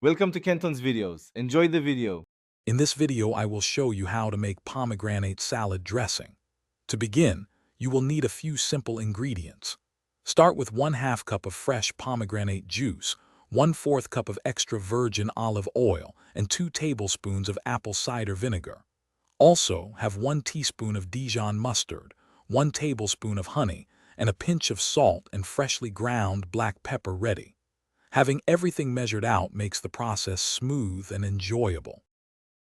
Welcome to Kenton's videos. Enjoy the video. In this video, I will show you how to make pomegranate salad dressing. To begin, you will need a few simple ingredients. Start with 1/2 cup of fresh pomegranate juice, 1/4 cup of extra virgin olive oil, and 2 tablespoons of apple cider vinegar. Also, have 1 teaspoon of Dijon mustard, 1 tablespoon of honey, and a pinch of salt and freshly ground black pepper ready. Having everything measured out makes the process smooth and enjoyable.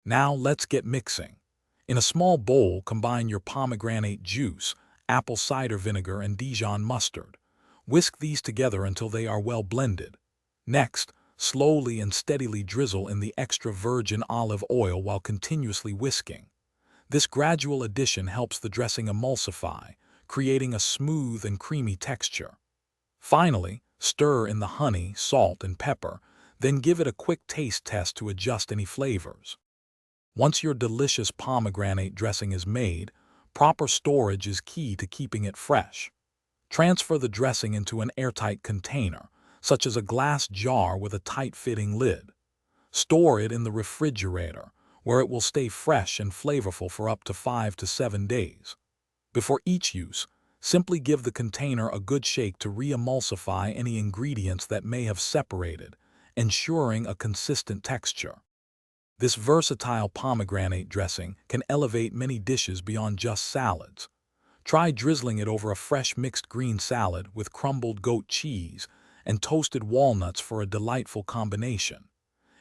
Now let's get mixing. In a small bowl, combine your pomegranate juice, apple cider vinegar, and Dijon mustard. Whisk these together until they are well blended. Next, slowly and steadily drizzle in the extra virgin olive oil while continuously whisking. This gradual addition helps the dressing emulsify, creating a smooth and creamy texture. Finally, stir in the honey, salt, and pepper, then give it a quick taste test to adjust any flavors. Once your delicious pomegranate dressing is made, proper storage is key to keeping it fresh. Transfer the dressing into an airtight container, such as a glass jar with a tight-fitting lid. Store it in the refrigerator, where it will stay fresh and flavorful for up to 5 to 7 days. Before each use, simply give the container a good shake to re-emulsify any ingredients that may have separated, ensuring a consistent texture. This versatile pomegranate dressing can elevate many dishes beyond just salads. Try drizzling it over a fresh mixed green salad with crumbled goat cheese and toasted walnuts for a delightful combination.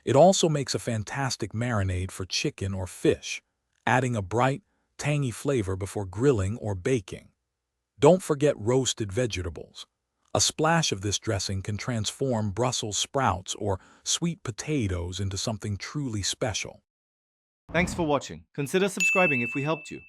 It also makes a fantastic marinade for chicken or fish, adding a bright, tangy flavor before grilling or baking. Don't forget roasted vegetables. A splash of this dressing can transform Brussels sprouts or sweet potatoes into something truly special. Thanks for watching. Consider subscribing if we helped you.